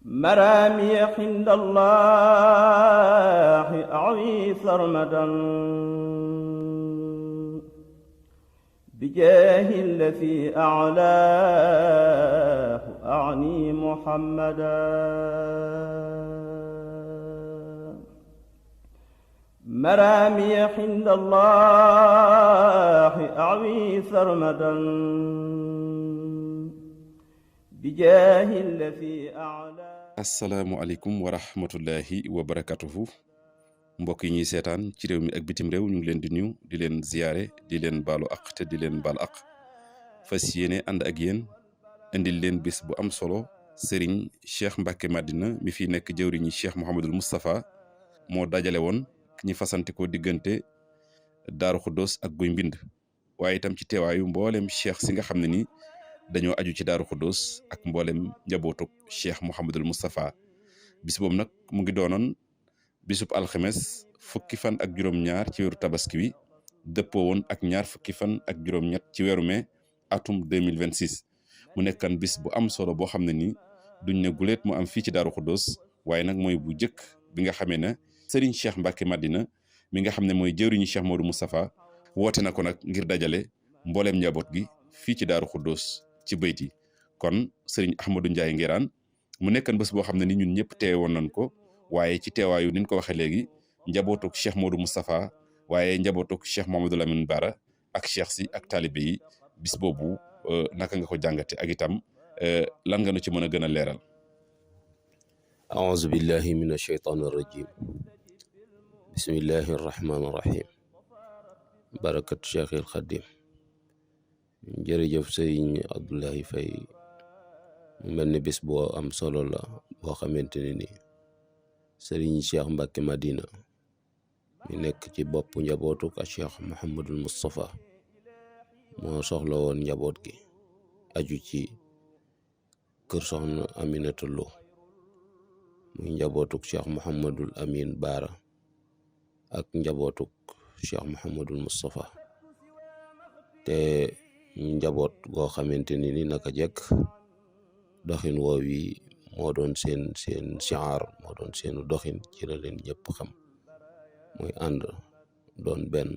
مرامي عند الله أعوي سرمدا بجاه الذي أعلاه أعني محمدا مرامي عند الله أعوي سرمدا بجاه الذي أعلاه. asalaamualeykum wa rahmatullahi wa barakatuhu mbokk yi ñuy seetaan ci réew mi ak bitim réew ñu ngi leen di nuyu di leen ziyaare di leen baalu aq te di leen baal aq fas yéene ànd ak yéen indil leen bis bu am solo Serigne Cheikh Mbacké Madina mi fi nekk jëwriñi Cheikh Mouhamadul Moustapha moo dajale woon ñi fasante ko diggante Daaru Xuddoos ak Guy Mbind waaye itam ci teewaayu mboolem cheikh si nga xam ne ni dañoo aju ci Daaru Xuddoos ak mboolem njabootuk Cheikh Mouhamadul Moustapha bis boobu nag mu ngi doonoon bisub alxames fukki fan ak juróom-ñaar ci weeru tabaski wi dëppoo woon ak ñaar fukki fan ak juróom-ñett ci weeru mai atum 2026 mu nekkan bis bu am solo boo xam ne ni duñ ne guleet mu am fii ci Daaru Xuddoos waaye nag mooy bu jëkk bi nga xamee ne Serigne Cheikh Mbacké Madina mi nga xam ne mooy jëwriñu Cheikh Modou Moustapha woote na ko nag ngir dajale mbooleem njaboot gi fii ci Daaru Xuddoos ci bayti kon Serigne Ahmadou Ndiaye Nguérane mu nekkan bés boo xam ne ni ñun ñëpp teewe woon nañ ko waaye ci teewaayu ni ñu ko waxee léegi njabootuk Cheikh Modou Moustapha waaye njabootuk Cheikh Mouhamadou Lamine Bara ak cheikh si ak taalibe yi bis boobu naka nga ko jàngate ak itam lan nga nu ci mën a gën a leeral. أعوذ بالله من الشيطان الرجيم بسم الله الرحمن الرحيم بركة شيخ الخديم jërëjëf sëriñ Abdoulaye Faye mu mel ni bis boo am solo la boo xamante ne ni sëriñ Cheikh Mbacké Madina mi nekk ci bopp njabootu ak Cheikh Mouhamadul Moustapha moo soxla woon njaboot gi aju ci kër soxna Aminata Lo muy njabootuk Cheikh Mouhamadul Amin Bara ak njabootuk Cheikh Mouhamadul Moustapha te njaboot goo xamante ni naka jekk doxin woow yi moo doon seen siyaar moo doon seenu doxin ci la leen ñëpp xam mooy ànd doon benn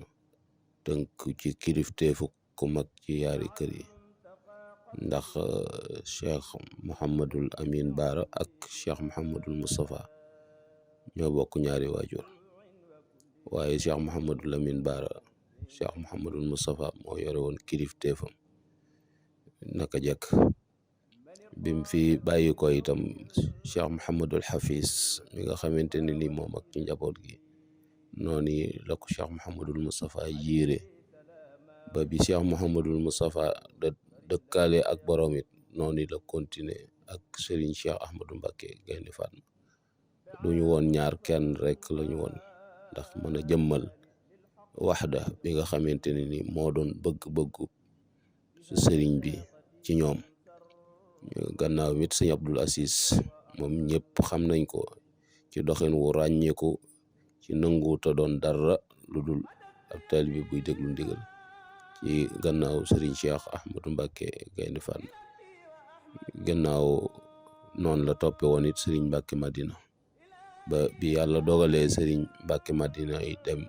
tënk ci kilifteefu ku mag ci yaari kër yi ndax Cheikh Mouhamadul Amin Bara ak Cheikh Mouhamadul Moustapha ñoo bokk ñaari waajur waaye Cheikh Mouhamadul Amin Bara Cheikh Mouhamadul Moustapha moo yore woon kilifteefam naka jekk bim fi bàyyi ko itam Cheikh Mouhamadul Hafiz mi nga xamante ne ni moom ak ci njaboot gi noonu la ko Cheikh Mouhamadul Moustapha yiire ba bi Cheikh Mouhamadul Moustapha dëkkaale ak borom it noonu la continuer ak Serigne Cheikh Ahmadou Mbacké Gaïndé Fatma duñu woon ñaar kenn rek lañu woon ndax mën a jëmmal waxda bi nga xamante ne ni moo doon bëgg-bëggu sëriñ bi ci ñoom gannaaw mit sëñ Abdul Aziz moom ñëpp xam nañ ko ci doxin wu ràññeeku ci nangu te doon dara lu dul ab taalibe buy déglu ndigal ci gannaaw sëriñ Cheikh Ahmadou Mbacké Gaïndé Fatma gannaaw noonu la toppe woon it sëriñ Mbacké Madina ba bi yàlla dogalee sëriñ Mbacké Madina yi dem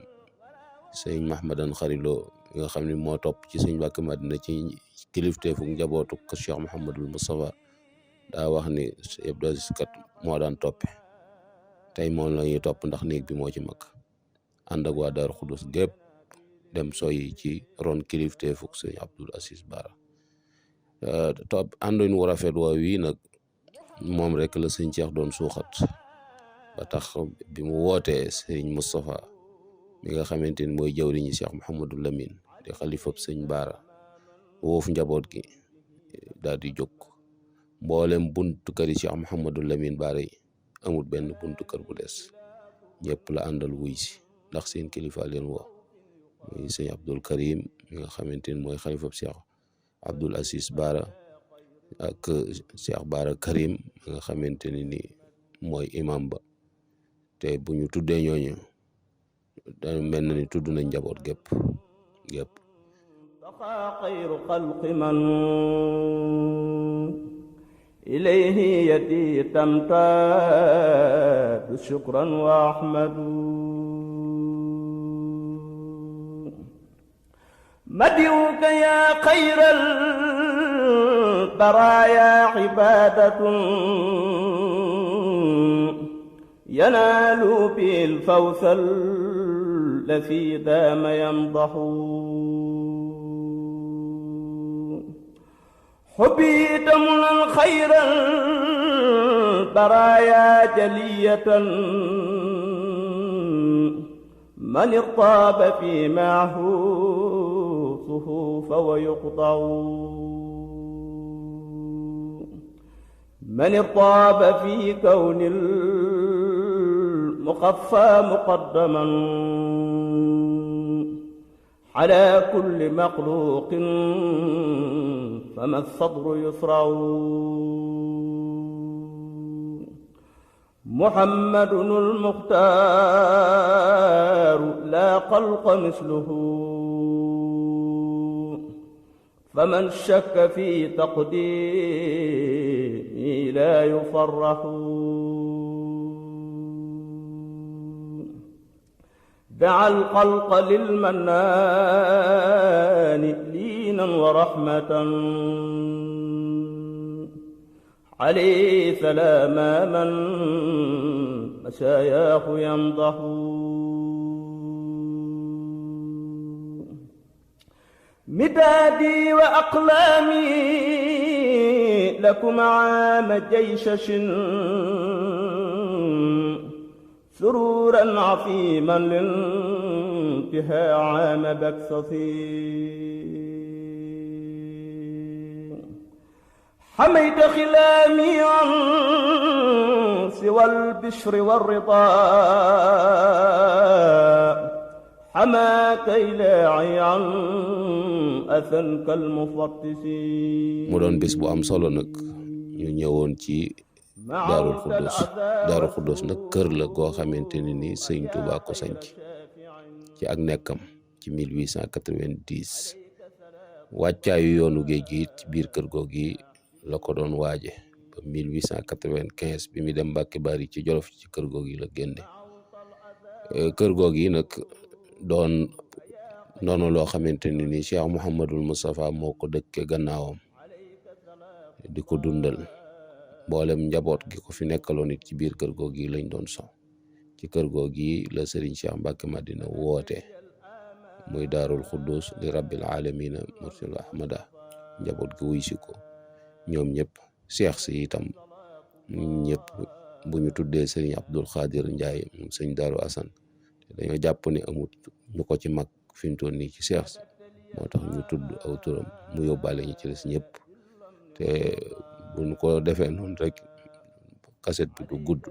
sëñ Mahmadan Xarilo nga xam ne moo topp ci sëñ Mbacké Madina ci kilifteefu njabootu ko Cheikh Mouhamadul Moustapha daa wax ni Abdou Aziz kat moo daan toppe tey moom la ñuy topp ndax néeg bi moo ci mag ànd ak waa Daaru Xuddoos gépp dem soyi ci ron kilifteefu sëñ Abdul Aziz Bara topp àndoon wu rafet woo wii nag moom rek la sëñ Cheikh doon suuxat ba tax bi mu wootee sëñ Moustapha mi nga xamante ni mooy jawriñu Cheikh Mouhamadul Lamine di xalifab sëñ Bara woofu njaboot gi daal di jóg mboolem buntu kër yi Cheikh Mouhamadul Lamine Bara yi amul benn buntu kër bu des ñëpp la àndal wuy si ndax seen kilifa leen woo muy sëñ Abdul Karim mi nga xamante ni mooy xalifab Cheikh Abdul Aziz Bara ak Cheikh Bara Karim mi nga xamante ni mooy imam ba te bu ñu tuddee ñooñu da mel na ni tudd nañ njaboot gépp خير خلق من إليه يدي تمتاد شكرا وأحمد مديوك يا خير البرايا عبادة ينال بالفوز الذي دام يمضح حبيت من خير البرايا جلية من ارتاب في معه صفوف ويقطع من ارتاب في كون المخفى مقدما على كل مخلوق فما الصدر يسرع محمد المختار لا خلق مثله فمن شك في تقديمي لا يفرح دعا الخلق للمنان لينا ورحمة عليه سلام من مشاياه يمضح مدادي وأقلامي لكم عام جيشش سرورا عظيما لانتهاء عام بكسسي حميت خلامي عن سوى البشر والرضا حماك إلهي عن أثن كالمفتش mu doon bis bu am solo nag ñu ñëwoon ci Daarul Xuddus nag kër la goo xamante ne ni Sëñ Tuubaa ko sanc ci ak nekkam ci 1890 wàccaayu yoonu géej gi ci biir kër googi la ko doon waaje ba 1895 bi mu dem Mbàkke Bari ci Jolof ci kër googi la génne kër googi nag doon noonu loo xamante ne ni Cheikh Mouhamadul Moustapha moo ko dëkke gannaawam di ko dundal mboolem njaboot gi ko fi nekkaloon it ci biir kër googi lañ doon so ci kër googi la Serigne Cheikh Mbacke Madina woote muy Daarul Xuddus li rabbil alamina mursil ahmada njaboot gi wuy si ko ñoom ñëpp seex si itam ñëpp bu ñu tuddee Serigne Abdul Xaadir Njaay moom sëñ Daaru Asan dañoo jàpp ni amut ñu ko ci mag fi mu toll nii ci seex si moo tax ñu tudd aw turam mu yóbbaale ñu ci des ñëpp te buñ ko defee noonu rek kaset bi du gudd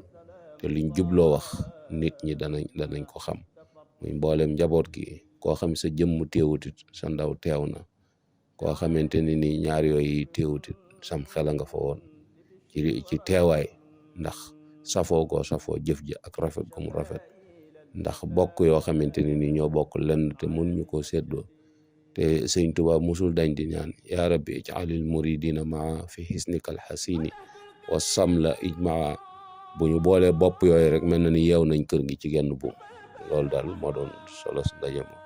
te liñ jubloo wax nit ñi danañ ko xam muy mboolem njaboot gi koo xam sa jëmm teewutit sa ndaw teew na koo xamante ni ni ñaar yooyu teewutit sam xela nga fa woon ci teewaay ndax safoo goo safoo jëf ji ak rafet gu mu rafet ndax bokk yoo xamante ni ni ñoo bokk lenn te mun ñu ko séddoo te Sëñ Tuubaa musul dañ di ñaan yaa rabbi ij'alil muridina maa fi hisnikal hasini wa samla ijmaa bu ñu boolee bopp yooyu rek mel na ni yeew nañ kër gi ci genn buum loolu daal moo doon solo si daje mo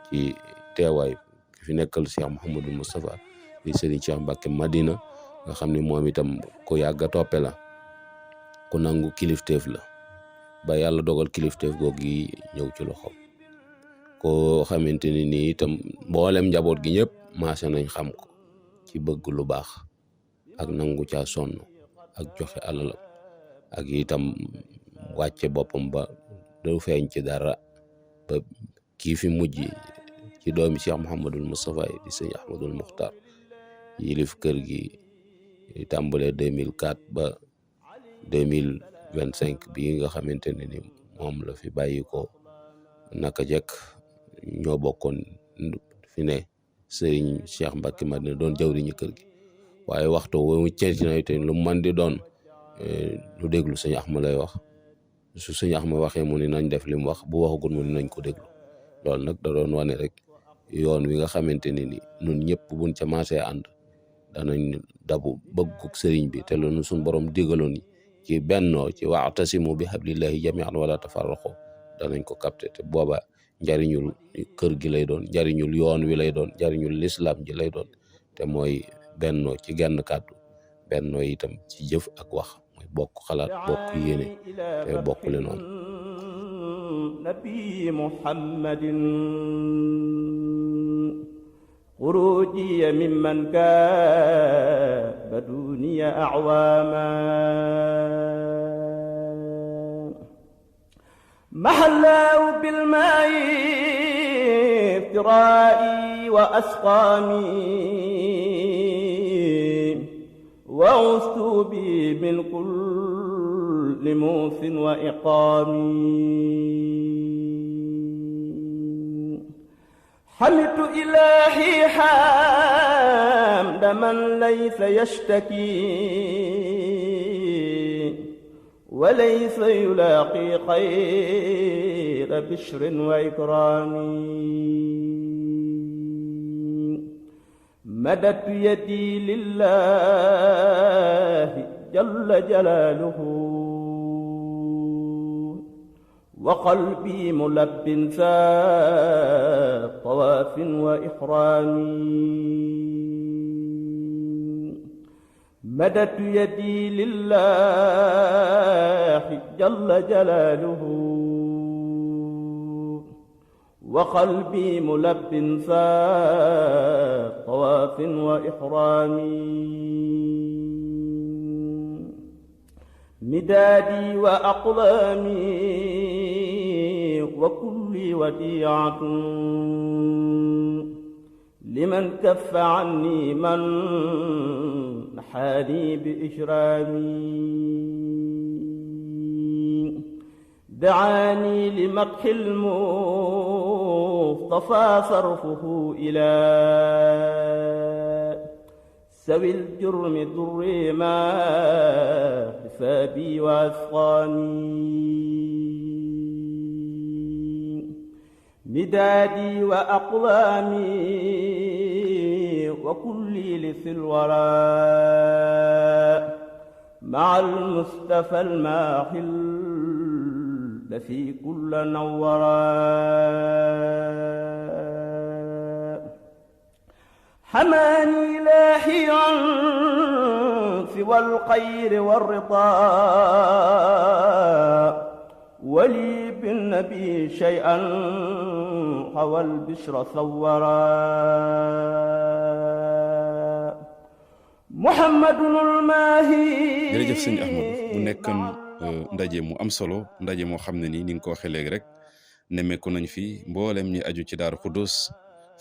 ci teewaay ki fi nekkal Cheikh Mouhamadou Moustapha di Serigne Cheikh Mbacke Madina nga xam ne moom itam ku yàgg a toppe la ku nangu kilifteef la ba yàlla dogal kilifteef googu yi ñëw ci loxoom koo xamante ni nii itam mboolem njaboot gi ñëpp maase nañ xam ko ci bëgg lu baax ak nangu caa sonn ak joxe alalam ak itam wàcce boppam ba du feeñ ci dara ba kii fi mujj ci doomi Cheikh Mouhamadul Moustapha di sëñ Ahmadul Muxtar yilif kër gi tàmbalee 2004 ba 2025 bii nga xamante ne ni moom la fi bàyyi ko naka jekk ñoo bokkoon fi ne sëriñ Cheikh Mbacke Madina doon jawriñu kër gi waaye waxtu wu ceeti na te lu man di doon lu déglu sëñ Axma lay wax su sëñ Axma waxee mu ni nañ def li mu wax bu waxagul mu ni nañ ko déglu loolu nag da doon wane rek yoon wi nga xamante ne ni ñun ñëpp buñ ca maasee ànd danañ dabu bëgguk sëriñ bi te loolu suñ borom digaloon ci bennoo ci wa'tasimu bi hablillahi jami'an wala tafarraqu danañ ko capté te booba njariñul kër gi lay doon njariñul yoon wi lay doon njariñul lislaam ji lay doon te mooy bennoo ci genn kàddu bennoo itam ci jëf ak wax mooy bokk xalaat bokk yéene te bokk le noonu nabi muhammadin xuruji mimman kaaba duniya acwaama محلاه بالماء افترائي وأسقامي وعزت بي من كل موث وإقامي حمدت إلهي حمد من ليس يشتكي وليس يلاقي خير بشر وإكرام مددت يدي لله جل جلاله وقلبي ملب طواف وإحرام مددت يدي لله جل جلاله وقلبي ملب طواف وإحرام مدادي وأقلامي وكلي وديعة لمن كف عني من نحاني بإجرامي دعاني لمدح المصطفى صرفه إلى سوي الجرم ضري ما حسابي وأسقاني مدادي وأقلامي وكلي لثي الوراء مع المصطفى الماحي الذي كل نورا حماني إلهي عن سوى الخير والرضا ولي بالنبي شيئا حوى البشر ثورا محمد الماهي jërëjëf sëñ Ahmadou mu nekkoon ndaje mu am solo ndaje moo xam ne nii ni nga ko waxee léegi rek nemmeeku nañ fi mboolem ñi aju ci Daaru Xuddoos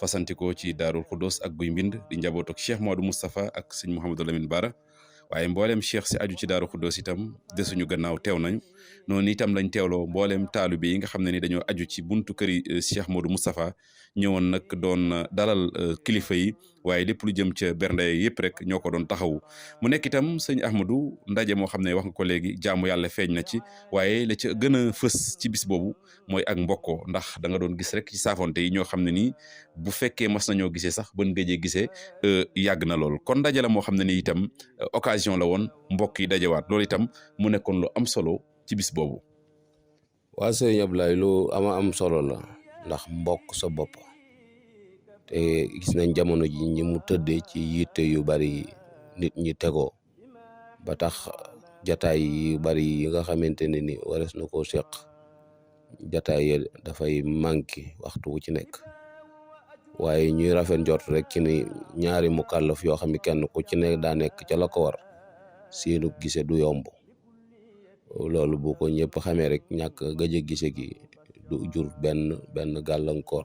fasantikoo ci Daarul Xuddoos ak Guy Mbind di njaboot ak Cheikh Modou Moustapha ak sëñ Mouhamadou Lamine Bara waaye mboolem cheikh si aju ci Daaru Xuddoos itam desuñu gannaaw teew nañu noonu itam lañ teewloo mboolem taalibe yi nga xam ne ni dañoo aju ci buntu këri Cheikh Modou Moustapha ñëwoon nag doon dalal kilifa yi waaye lépp lu jëm ca bernde yëpp rek ñoo ko doon taxawu mu nekk itam sëñ Ahmadou ndaje moo xam ne wax nga ko léegi jaamu yàlla feeñ na ci waaye la ca gën a fës ci bis boobu mooy ak mbokkoo ndax da nga doon gis rek ci saafonte yi ñoo xam ne nii bu fekkee mas nañoo gisee sax ban gëjee gisee yàgg na lool kon ndaje la moo xam ne ni itam occasion la woon mbokk yi dajewaat loolu itam mu nekkoon lu am solo ci bis boobu. waa sëñ Ablaye lu am solo la ndax mbokk sa bopp te gis nañ jamono ji ñi mu tëddee ci yitte yu bari nit ñi tegoo ba tax jataay yu bari yi nga xamante ne ni wares na koo seq jataay yi dafay manqué waxtu wu ci nekk waaye ñuy rafet njort rek ci ni ñaari mukallaf yoo xam ne kenn ku ci nekk daa nekk ca la ko war seenu gise du yomb loolu bu ko ñëpp xamee rek ñàkk gëj a gise gi du jur benn gàllankoor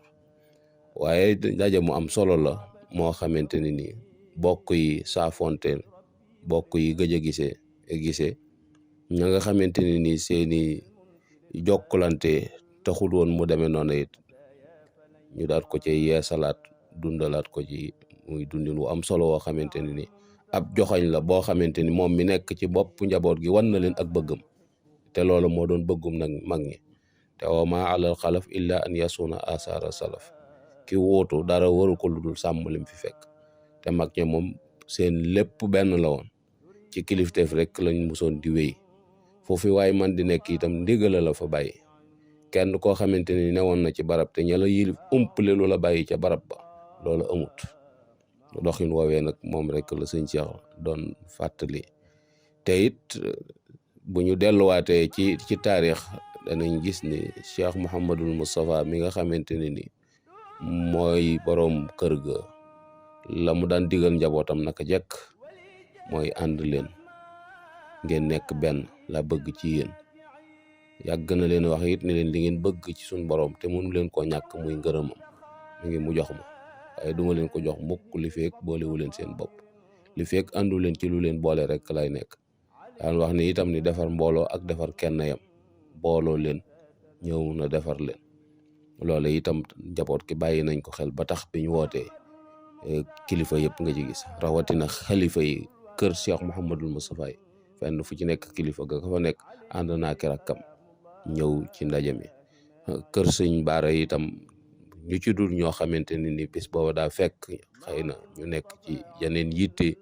waaye daje mu am solo la moo xamante ne ni bokk yi saafonte bokk yi gëj a gisee ña nga xamante ne ni seeni jokkalante taxul woon mu demee noonu it ñu daal ko ci yeesalaat dundalaat ko ci muy dundin wu am solo woo xamante ne ni ab joxañ la boo xamante ni moom mi nekk ci bopp njaboot gi wan na leen ak bëggam te loolu moo doon bëggum nag mag ñi te wa ma alal xalaf illa an yasuna asara salaf ki wóotu dara waru ko lu dul sàmm lim fi fekk te mag ñi moom seen lépp benn la woon ci kilifteef rek lañ musoon di wéy foofu waaye man di nekk itam ndigal la fa bàyyi kenn koo xamante ni newoon na ci barab te ña la yilif umpale lu la bàyyi ca barab ba loolu amut doxin woowee nag moom rek la sëñ Cheikh doon fàttali te it bu ñu delluwaatee ci taarix danañ gis ni Cheikh Mouhamadul Moustapha mi nga xamante ne ni mooy boroom kër ga la mu daan digal njabootam naka jekk mooy ànd leen ngeen nekk benn la bëgg ci yéen yàgg na leen wax it ni leen li ngeen bëgg ci suñ borom te mënu leen koo ñàkk muy ngërëmam mi ngi mu jox ma waaye duma leen ko jox mukk li feek boolewu leen seen bopp li feek àndu leen ci lu leen boole rek lay nekk daan wax ni itam ni defar mbooloo ak defar kenn yam booloo leen ñëw na defar leen loole itam njaboot ki bàyyi nañ ko xel ba tax bi ñu wootee kilifa yëpp nga ci gis rawatina xalifa yi kër Cheikh Mouhamadul Moustapha yi fenn fu ci nekk kilifa ga fa nekk ànd naa ki rakkam ñëw ci ndaje mi kër sëñ Baara itam ñu ci dul ñoo xamante ne ni bis booba daa fekk xëy na ñu nekk ci yeneen yitte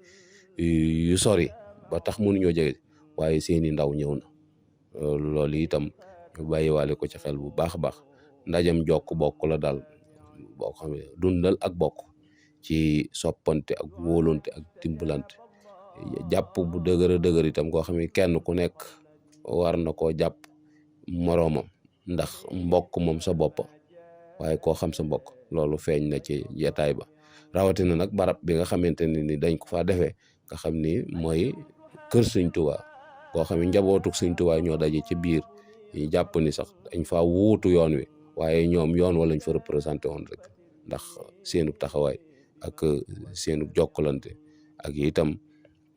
yu sori ba tax mënuñoo jege waaye seeni ndaw ñëw na loolu itam ñu bàyyiwaale ko ci xel bu baax a baax ndajam jokk bokk la daal boo xam ne dundal ak bokk ci soppante ak wóolonte ak dimbalante jàpp bu dëgër dëgër itam koo xam ne kenn ku nekk war na koo jàpp moroomam ndax mbokk moom sa bopp waaye koo xam sa mbokk loolu feeñ na ci jataay ba rawatina nag barab bi nga xamante ne ni dañ ko faa defee nga xam ni mooy kër Sëñ Tuubaa koo xam ne njabootuk Sëñ Tuubaa ñoo daje ci biir ñu jàpp ni sax dañ faa wuutu yoon wi waaye ñoom yoon wala ñu fa représenté woon rek ndax seenu taxawaay ak seenu jokkalante ak itam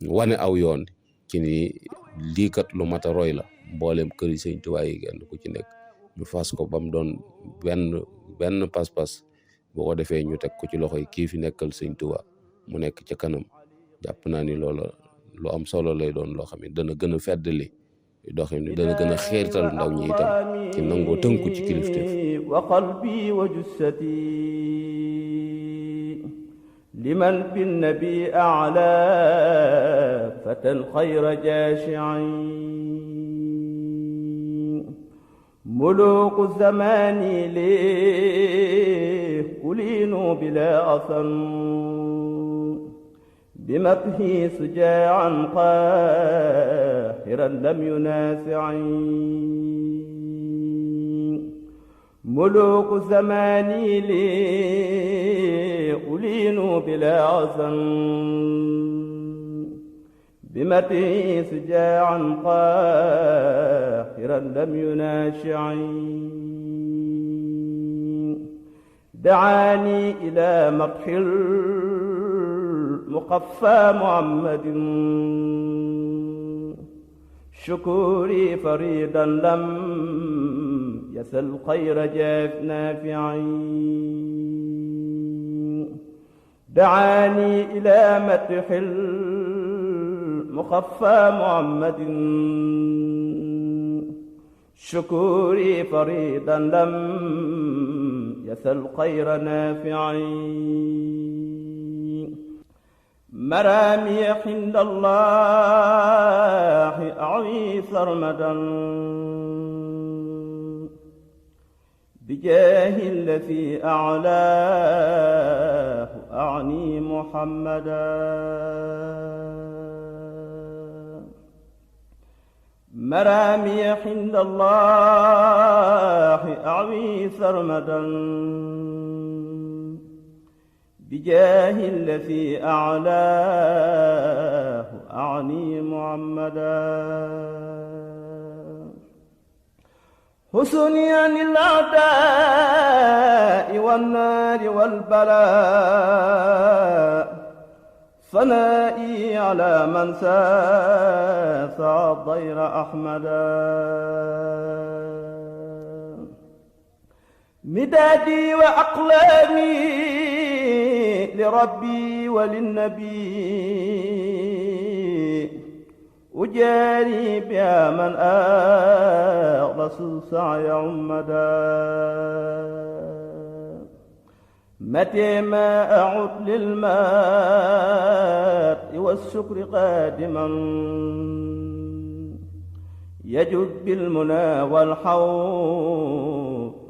wane aw yoon ci ni lii kat lu mat a roy la mboolem kër yi Sëñ Tuubaa yi genn ku ci nekk ñu fas ko ba mu doon benn pas-pas boo ko defee ñu teg ko ci loxo yi kii fi nekkal Sëñ Tuubaa mu nekk ca kanam jàpp naa ni loola lu am solo lay doon loo xam ne dana gën a feddali doxin ni dana gën a xeertal ndaw ñi itam ci nangoo tënku ci kilifteef wa qalbi wa jussati liman bin nabi a'la fatan xayra jaashi'in muluku zamani li kulinu bila asan بمدحه سجاعا قاهرا لم ينازعني ملوك زماني لي ألين بلا عزم بمدحه سجاعا قاهرا لم ينازعني دعاني إلى مدح مقفى محمد شكوري فريدا لم يسل خير جاف نافعين دعاني إلى مدح المخفى محمد شكوري فريدا لم يسل خير نافعين مرامي عند الله أعوي سرمدا بجاه الذي أعلاه أعني محمدا مرامي عند الله أعوي سرمدا بجاه الذي أعلاه أعني محمدا حسني عن الأعداء والنار والبلاء ثنائي على من ساسع ضير أحمدا مدادي وأقلامي لربي وللنبي أجاري بها من أخلص سعي عمدا متى ما أعد للماء والشكر قادما يجد بالمنى والحوض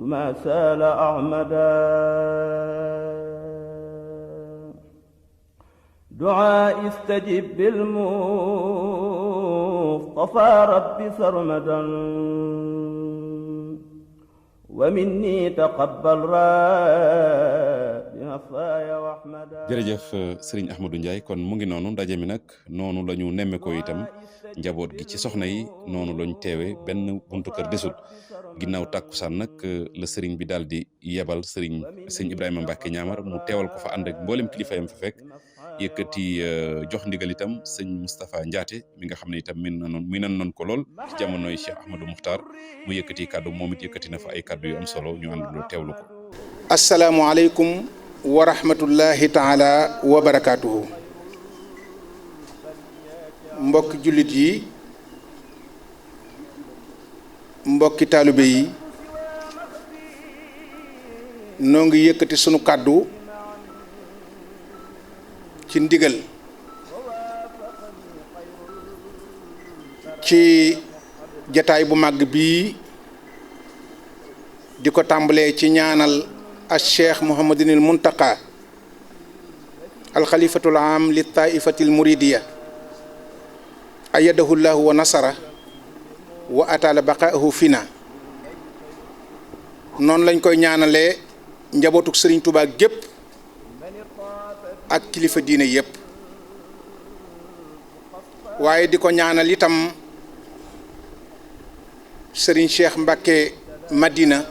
ما سال أحمدا دعاء استجب بالمصطفى ربي سرمدا ومني تقبل ربي نصايا واحمدا. jërëjëf Serigne Ahmadou Ndiaye kon mu ngi noonu ndaje mi nag noonu la ñu nemme ko itam njaboot gi ci soxna yi noonu lañ teewe benn buntu kër desul ginnaaw tàkkusaan nag la Serigne bi daal di yebal sëñ Ibrahima Mbacke ñaamar mu teewal ko fa ànd ak mboolem kilifa yam fa fekk yëkkati jox ndigal itam sëñ Moustapha Ndiaté mi nga xam ne itam min nan noon ko lool ci jamonoy Cheikh Ahmadou Muxtaar mu yëkkati kàddu moom it yëkkati na fa ay kàddu yu am solo ñu àndandoo teewlu ko. asalaamualeykum wa rahmatullahi taala wa barakaatuhu. mbokki jullit yi mbokki taalibe yi noo ngi yëkkati sunu kàddu ci ndigal ci jataay bu màgg bii di ko tàmbalee ci ñaanal al cheikh Mouhamadinil Muntaqa al xalifatul am li taifatil muridiya ayadahu llahu wa nasara wa atala baqaahu fina noonu lañ koy ñaanalee njabootuk Sëriñ Tuubaa gépp ak kilifa diine yépp waaye di ko ñaanal itam Sëriñ Cheikh Mbacke Madina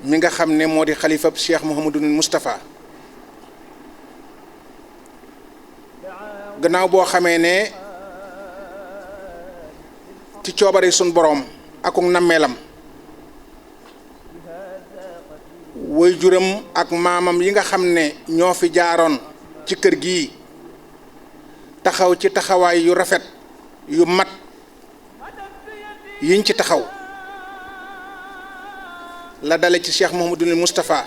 mi nga xam ne moo di xalifab Cheikh Mouhamadul Moustapha gannaaw boo xamee ne ci coobare sun boroom akuk nammeelam way juram ak maamam yi nga xam ne ñoo fi jaaroon ci kër gi taxaw ci taxawaay yu rafet yu mat yiñ ci taxaw la dale ci Cheikh Mouhamadul Moustapha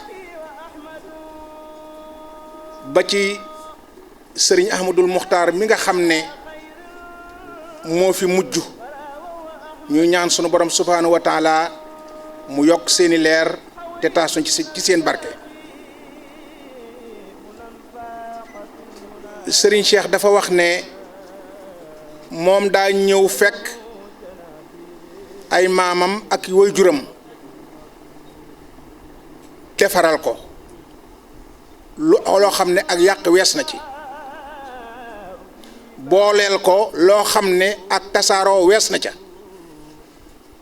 ba ci Sëriñ Ahmadul Muxtaar mi nga xam ne moo fi mujj ñu ñaan sunu borom subhaanahu wa taala mu yokk seeni leer te taasuñ ci seen barke. Sëriñ Cheikh dafa wax ne moom daa ñëw fekk ay maamam ak waajuram defaral ko loo xam ne ak yàq wees na ci booleel ko loo xam ne ak tasaaroo wees na ca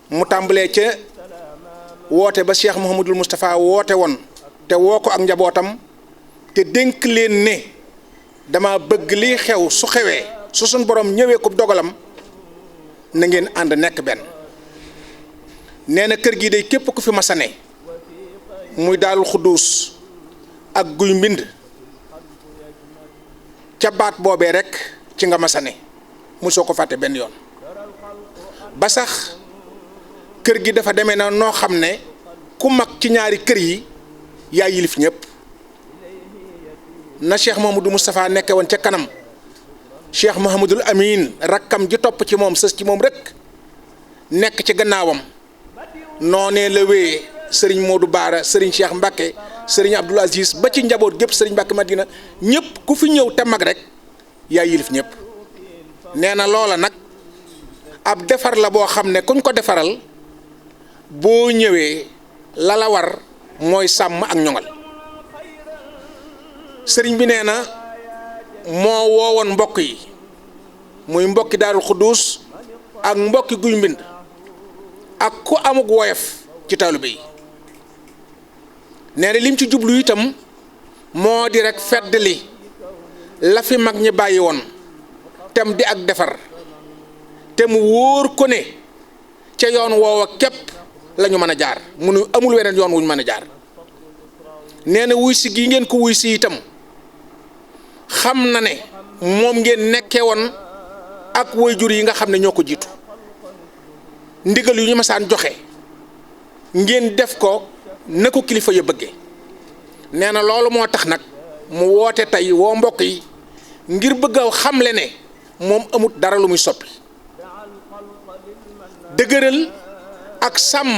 mu tàmbalee ca woote ba Cheikh Mouhamadul Moustapha woote woon te woo ko ak njabootam te dénk leen ne dama bëgg liy xew su xewee su suñ borom ñëwee ko dogalam na ngeen ànd nekk benn. nee na kër gi day képp ku fi masane muy Daarul Xudduus ak Guy Mbind ca baat boobee rek ci nga masane mosoo ko fàtte benn yoon ba sax kër gi dafa demee na noo xam ne ku mag ci ñaari kër yi yaa yilif ñëpp na Cheikh Mouhamadou Moustapha nekke woon ca kanam Cheikh Mouhamadul Amin rakkam ji topp ci moom sës ci moom rek nekk ci gannaawam noonee la wéyee sëriñ Modou Baara sëriñ Cheikh Mbacke sëriñ Abdoul Aziz ba ci njaboot gépp sëriñ Mbacke Madina ñëpp ku fi ñëw te mag rek yaa yilif ñëpp nee na loola nag ab defar la boo xam ne kuñ ko defaral boo ñëwee la la war mooy sàmm ak ñoŋal sëriñ bi nee na moo woowoon mbokk yi muy mbokki Daarul Xudduus ak mbokki Guy Mbind ak ku amug woyof ci taalibe yi nee na lim ci jublu itam moo di rek fedd li la fi mag ñi bàyyi woon tem di ak defar te mu wóor ko ne ca yoon woowa képp la ñu mën a jaar munu amul weneen yoon wuñ mën a jaar nee na wuy si gi ngeen ko wuy si itam xam na ne moom ngeen nekkee woon ak waajur yi nga xam ne ñoo ko jiitu ndigal yu ñu masaan joxe ngeen def ko na ko kilifa ya bëgge nee na loolu moo tax nag mu woote tey woo mbokk yi ngir bëgg a xamle ne moom amut dara lu muy soppi dëgëral ak sàmm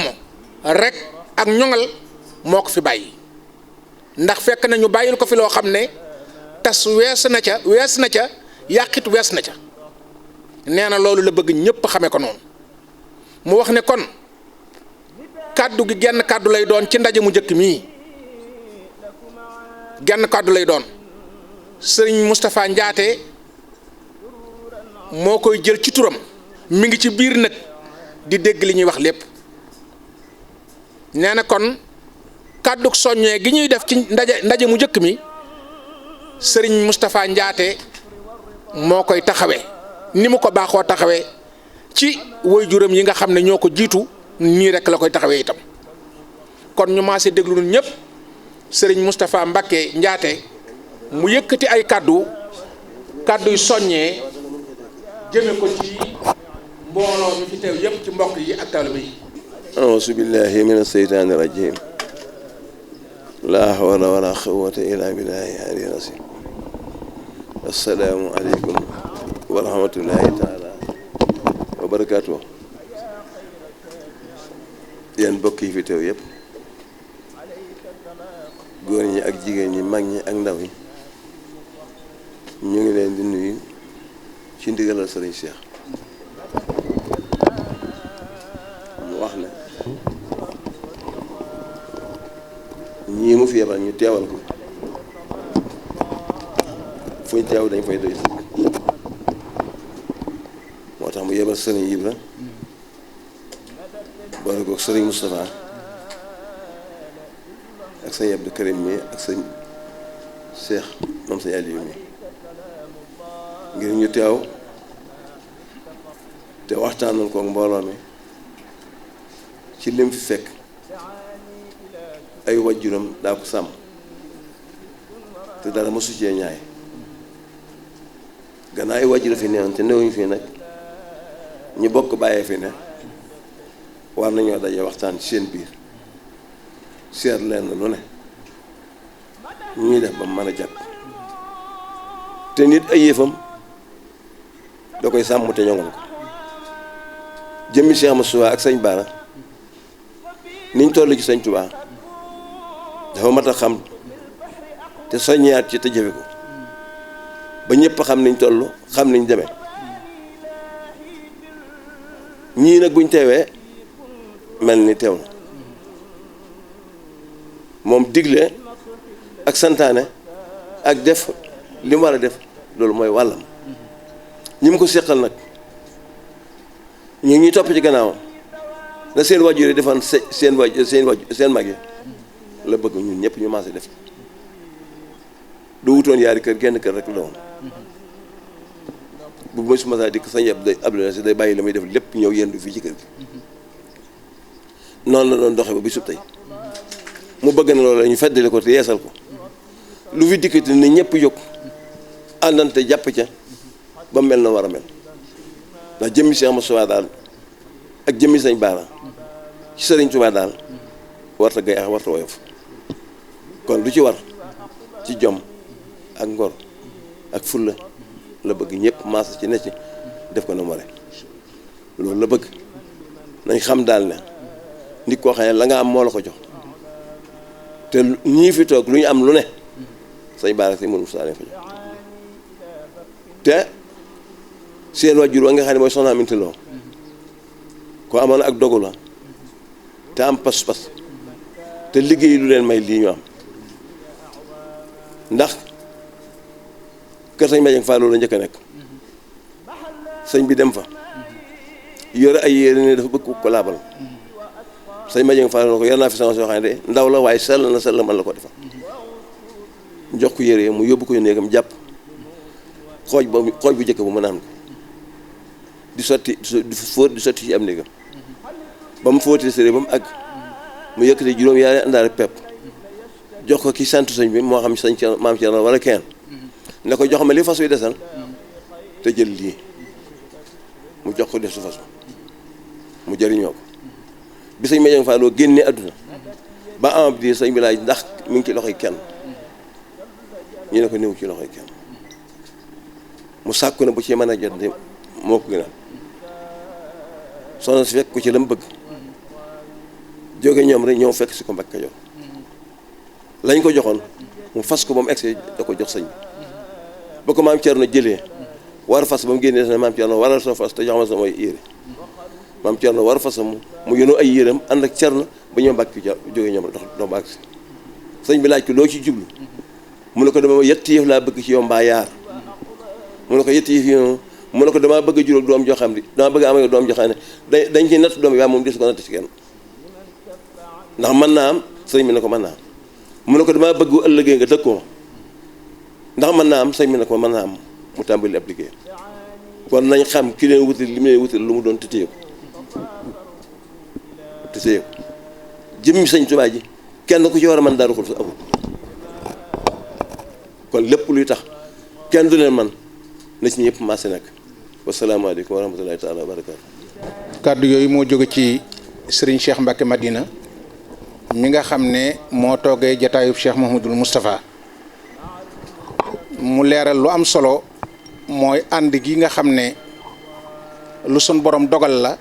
rek ak ñoŋal moo ko fi bàyyi ndax fekk na ñu bàyyil ko fi loo xam ne tas wees na ca yàqit wees na ca nee na loolu la bëgg ñëpp xame ko noonu mu wax ne kon kàddu gi genn kàddu lay doon ci ndaje mu njëkk mii genn kàddu lay doon sëriñ Moustapha Ndiaté moo koy jël ci turam mi ngi ci biir nag di dégg li ñuy wax lépp nee na kon kàddu soññee gi ñuy def ci ndaje mu njëkk mi sëriñ Moustapha Ndiaté moo koy taxawee ni mu ko baaxoo taxawee ci waajuram yi nga xam ne ñoo ko jiitu nii rek la koy taxawee itam kon ñu maase déglu ñun ñëpp sëriñ Moustapha Mbacké Ndiaté mu yëkkati ay kàdduy soññee jëme ko ci mbooloo mi fi teew yëpp ci mbokk yi ak taalibe yi. auzu billahi mina seytaani rajim laa hawla wala quwwata illa billahi aliyyil azim assalaamu aleykum wa rahmatullahi taala wa barakaatuh. yéen mbokk yi fi teew yëpp góor ñi ak jigéen ñi mag ñi ak ndaw ñi ñu ngi leen di nuyu ci ndigalal sëriñ Cheikh mu wax ne ñii mu fi yebal ñu teewal ko fu ñu teew dañ fay doy sëkk moo tax mu yebal sëriñ Ibra boole ko sëriñ Moustapha ak sëñ Abdou Karim mi ak sëñ Cheikh moom sëñ Aliou mi ngir ñu teew te waxtaanal ko mbooloo mi ci lim fi fekk ay wajjuram daa ko sàmm te dara mosu cee ñaay gannaaw ay wajjura fi neewoon te newuñu fii nag ñu bokk bàyyee fi ne war nañoo daje waxtaan ci seen biir seet leen lu ne ñuy def ba mu mën a jàpp te nit ay yëfam da koy sàmm te ñoŋal ko jëmmi Cheikh Moussa ak sëñ Bara niñ toll ci sëñ Touba dafa mat a xam te soññaat ci te jëfe ko ba ñëpp xam niñ toll xam niñ demee ñii nag buñ teewee mel ni teew na moom digle ak santaane ak def li mu war a def loolu mooy wàllam ñi mu ko seqal nag ñu ñuy topp ci gannaawam la seen wajur yi defoon seen mag yi la bëgg ñun ñëpp ñu maase def du wutoon yaari kër genn kër rek la woon bu mooy su ma saa dikk sañ Abdoulaye si day bàyyi la muy def lépp ñëw yendu fii ci kër gi noonu la doon doxe ba bi sub tey mu bëgg na loolu la ñu feddali ko te yeesal ko lu fi dikkati ni ñëpp jóg àndante jàpp ca ba mel na war a mel ndax jëmmi Cheikh Moussa daal ak jëmmi sëñ Bara ci sëriñ Touba daal warta gay ak warta woyof kon lu ci war ci jom ak ngor ak fulla la bëgg ñëpp maasa ci ne ci def ko na more loolu la bëgg nañ xam daal ne nit koo xam ne la nga am moo la ko jox te ñii fi toog lu ñu am lu ne sëñ Bara si mënu saa leen ko jox te seen wajur wa nga xam ne mooy soxna Aminta Lo ko amoon ak dogu la te am pas-pas te liggéey lu leen may lii ñu am ndax kër sëñ Madiang Fall la njëkk a nekk sëñ bi dem fa yore ay yére ne dafa bëgg ko laabal sëñ Madiang Fall ko yor naa fi sama soo xam ne de ndaw la waaye sell na sell man la ko defal jox ko yére mu yóbbu ko néegam jàpp xooj bu njëkk bu mu naan ko di sotti di fóot di sotti ci am néegam ba mu fóotee sëre ba mu àgg mu yëkkati juróom yaari àndaale pepp jox ko ki sant sëñ bi moo xam sëñ ci maam ci wala kenn ne ko jox ma li fas wi desal te jël lii mu jox ko def su fas mu jëriñoo ko bi sëñ Madiang Fall génnee àdduna ba am di sëñ bi laaj ndax mi ngi ci loxoy kenn ñu ne ko néew ci loxoy kenn mu sàkku ne bu ci mën a jot de moo ko gënal soxna si fekk ko ci la mu bëgg jóge ñoom rek ñëw fekk si ko Mbàkke Kajoor lañ ko joxoon mu fas ko ba mu egsi da ko jox sëñ bi ba ko maam Cerno jëlee war fas ba mu génnee ne maam Cerno waral sa fas te jox ma samay yére maam Cerno war fasam mu yónnu ay yéreem ànd ak Cerno ba ñëw Mbàkke jóge ñoom dox doo ba agsi sëñ bi laaj ko loo ci jublu mu ne ko dama yetti yëf laa bëgg ci yow mbaa yaar mu ne ko yetti yëf yi mu ne ko damaa bëgg a juróom doom joo xam ne damaa bëgg a am doom joo xam ne dañ ci natt doom yi waaye moom des ko natt ci kenn ndax mën naa am sëñ bi ne ko mën naa am mu ne ko damaa bëgg ëllëgee nga dëkkoo ndax mën naa am sëñ bi ne ko mën naa am mu tàmbali ab liggéey kon nañ xam ki leen wutal li mu leen wutal lu mu doon tëtéye ko jëmmi sëñ Tuubaa ji kenn ku ci war a mën Daaru Xudoos amul kon lépp luy tax kenn du leen man na ci ñëpp maase nag wasalaamaaleykum wa rahmatulahi taala wa barakaatu. kàddu yooyu moo jóge ci Serigne Cheikh Mbacke Madina mi nga xam ne moo toogee jataayub Cheikh Mouhamadoul Moustapha mu leeral lu am solo mooy ànd gi nga xam ne lu sun borom dogal la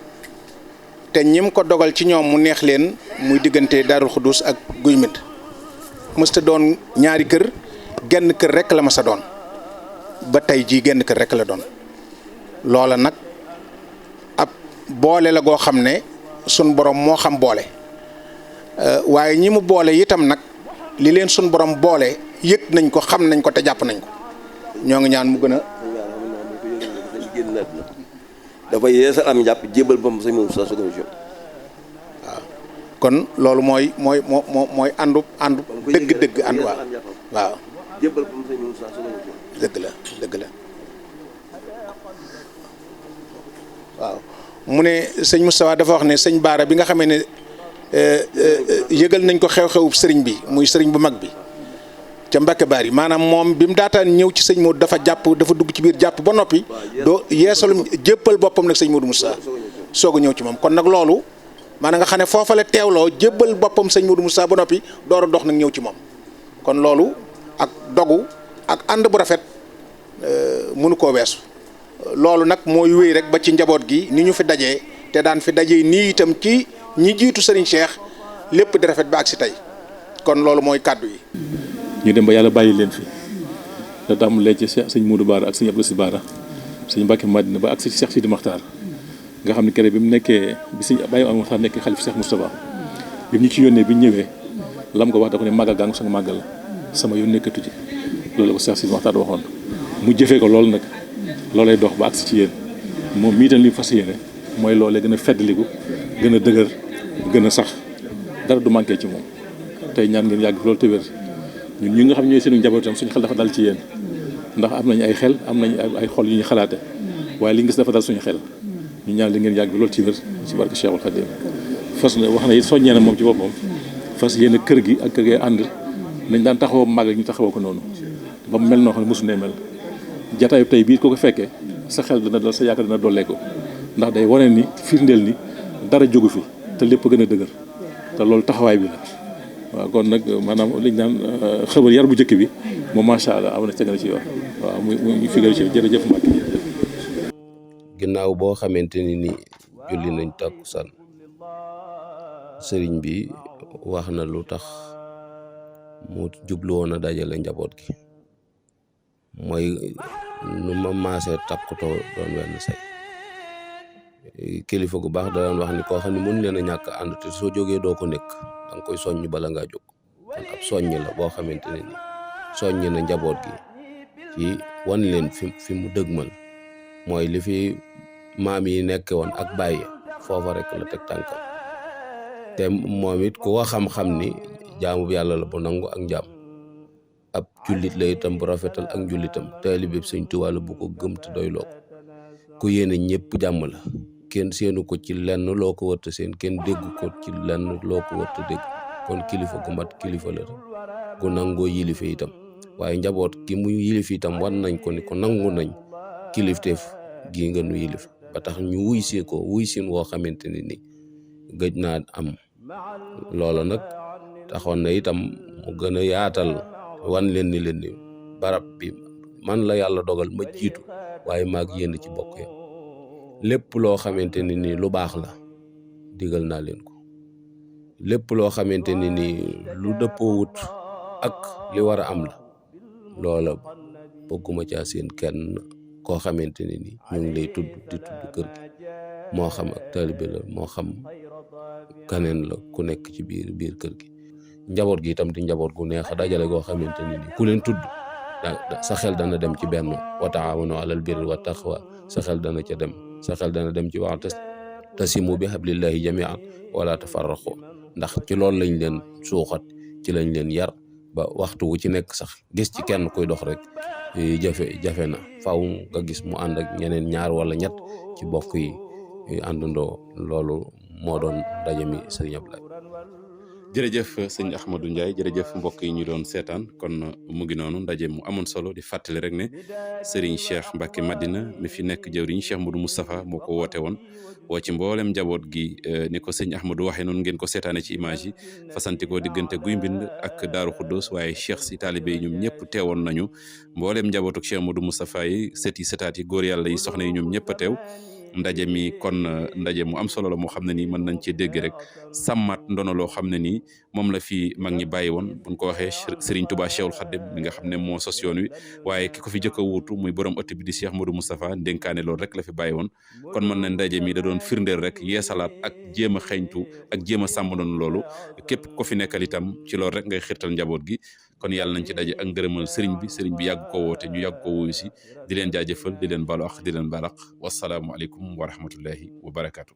te ñim ko dogal ci ñoom mu neex leen muy diggante Daarul Xudoos ak Guy Mbind mësta doon ñaari kër genn kër rek la ma sa doon ba tey jii genn kër rek la doon loola nag ab boole la goo xam ne sun borom moo xam boole waaye ñi mu boole itam nag li leen sun borom boole yëg nañ ko xam nañ ko te jàpp nañ ko ñoo ngi ñaan mu gën a dafa yeesal am njàpp jébal ba mu sëñ Moussa Sow waaw kon loolu mooy àndu dëgg ànd waaw jébal ba mu sëñ Moussa Sow dëgg la waaw mu ne sëñ Moustapha dafa wax ne sëñ Baara bi nga xamee ne yëgal nañ ko xew-xewu sëriñ bi muy sëriñ bu mag bi ca Mbacke Bari maanaam moom bi mu daataan ñëw ci sëñ Modou dafa dugg ci biir jàpp ba noppi doo yeesalum jébbal boppam nag sëñ Modou Moussa soog a ñëw ci moom kon nag loolu maanaam nga xam ne foofa la teewloo jébbal boppam sëñ Modou Moussa ba noppi door a dox nag ñëw ci moom kon loolu ak dogu ak ànd bu rafet mënu koo weesu loolu nag mooy wéy rek ba ci njaboot gi ni ñu fi dajee te daan fi dajee nii itam ci ñi jiitu Serigne Cheikh lépp di rafet ba ak si tey kon loolu mooy kàddu yi. ñu dem ba yàlla bàyyi leen fi da tàmbalee ci sëñ Modou Bara ak sëñ Abdou Si Bara sëñ Mbacke Madina ba ak si Cheikh Sidi Makhtar nga xam ne kere bi mu nekkee bi sëñ Baye Amady Makhtar nekkee xalif Cheikh Moustapha bi ñu ci yónnee bi ñu ñëwee lam ko wax da ko ne màggal gaa ngi sang màggal sama yoon nekkatu ci loolu la ko Cheikh Sidi Makhtar waxoon mu jëfee ko loolu nag loolay dox ba agsi ci yéen moom mii tam li fas yéene mooy loolee gën a feddaliku gën a dëgër gën a sax dara du manqué ci moom tey ñaan ngeen yàgg loolu te wér ñun ñi nga xam ñooy seenu njabootam suñu xel dafa dal ci yéen ndax am nañu ay xel am nañu ay xol yu ñu xalaate waaye li nga gis dafa dal suñu xel ñu ñaan li ngeen yàgg loolu ci wér ci barke Cheikhul Khadim fas na wax na it soññee na moom ci boppam fas yéene kër gi ak kër gi ànd nañ daan taxawoo màgg ñu taxawoo ko noonu ba mu mel noo xam ne mosu ne mel jataayu tey bii ko ko fekkee sa xel dina dal sa yaakaar dina dollee ko ndax day wane ni firndeel ni dara jógu fi te lépp gën a dëgër te loolu taxawaay bi la waaw kon nag maanaam liñ naan xëbar yar bu njëkk bi moom macha allah am na ca gën a ci wax waaw muy figal ci jërëjëf Mbacke jërëjëf. ginnaaw boo xamante ni julli nañ takkusaan sëriñ bi wax na lu tax mu jublu woon a dajale njaboot gi mooy nu ma maasee takkutoo doon wenn say kilifa gu baax da daan wax ni koo xam ne mën leen a ñàkk ànd te soo jógee doo ko nekk da nga koy soññ bala ngaa jóg kon ab soññ la boo xamante ne ni soññ na njaboot gi ci wan leen fi mu dëgmal mooy li fi maam yi nekke woon ak bàyyi foofa rek la teg tànkam te moom it ku ko xam-xam ni jaamu yàlla la bu nangu ak njaam ab jullit la itam bu rafetal ak njullitam taalibe Sëñ Tuubaa la bu ko gëm te doy loo ku yéene ñëpp jàmm la kenn seenu ko ci lenn loo ko wërta seen kenn dégg ko ci lenn loo ko wërta dégg kon kilifa gu mat kilifa la gu nangoo yilife itam waaye njaboot ki mu yilif itam wan nañ ko ni ko nangu nañ kilifteef gii nga nu yilif ba tax ñu wuy si ko wuy sin woo xamante ne ni gëj naa am loola nag taxoon na itam mu gën a yaatal wan leen ni barab bi man la yàlla dogal ma jiitu waaye maag yéen ci bokk yam lépp loo xamante ni nii lu baax la digal naa leen ko lépp loo xamante ni nii lu dëppoowut ak li war a am la loola bëgguma caa seen kenn koo xamante ni nii ñu ngi lay tudd di tudd kër gi moo xam ak taalibe la moo xam kaneen la ku nekk ci biir kër gi njaboot gi itam di njaboot gu neex a dajale goo xamante ni nii ku leen tudd sa xel dana dem ci benn wa taawanu alal birri wa taqwa sa xel dana ca dem sa xel dana dem ci wa'tasimu bi hablillahi jami'an wala tafarraqu ndax ci loolu lañ leen suuxat ci lañ leen yar ba waxtu wu ci nekk sax gis ci kenn kuy dox rek jafe na faaw nga gis mu ànd ak ñeneen ñaar wala ñett ci bokk yi àndandoo loolu moo doon ndaje mi sëriñ Ablaye. jërëjëf sëñ Ahmadou Ndiaye jërëjëf mbokk yi ñu doon seetaan kon mu ngi noonu ndaje mu amoon solo di fàttali rek ne Serigne Cheikh Mbacke Madina mi fi nekk jëwriñ Cheikh Modou Moustapha moo ko woote woon woo ci mboolem njaboot gi ni ko sëñ Ahmadou waxee noonu ngeen ko seetaane ci image yi fasanti ko diggante Guy Mbind ak Daaru Xuddoos waaye Cheikh si taalibe yi ñoom ñëpp teewoon nañu mboolem njabootuk Cheikh Modou Moustapha yi sët yi sëtaat yi góor yàlla yi soxna yi ñoom ñëpp a teew ndaje mi kon ndaje mu am solo la moo xam ne nii mën nañ cee dégg rek sàmmaat ndono loo xam ne nii moom la fi mag ñi bàyyi woon buñ ko waxee Serigne Touba Cheikhul Khadim mi nga xam ne moo sos yoon wi waaye ki ko fi jëkk a wuutu muy borom ëtt bi di Cheikh Modou Moustapha ndénkaane loolu rek la fi bàyyi woon kon mën na ndaje mi da doon firndeel rek yeesalaat ak jéem a xeeñtu ak jéem a sàmm doon loolu képp ko fi nekkal itam ci loolu rek ngay xirtal njaboot gi kon yàlla nañ ci daje ak ngërëmal sëriñ bi yàgg ko woote ñu yàgg ko wuyu si di leen jaajëfal di leen balu ak di leen balaq wasalaamu aleykum wa rahmatullahi wa barakaatu.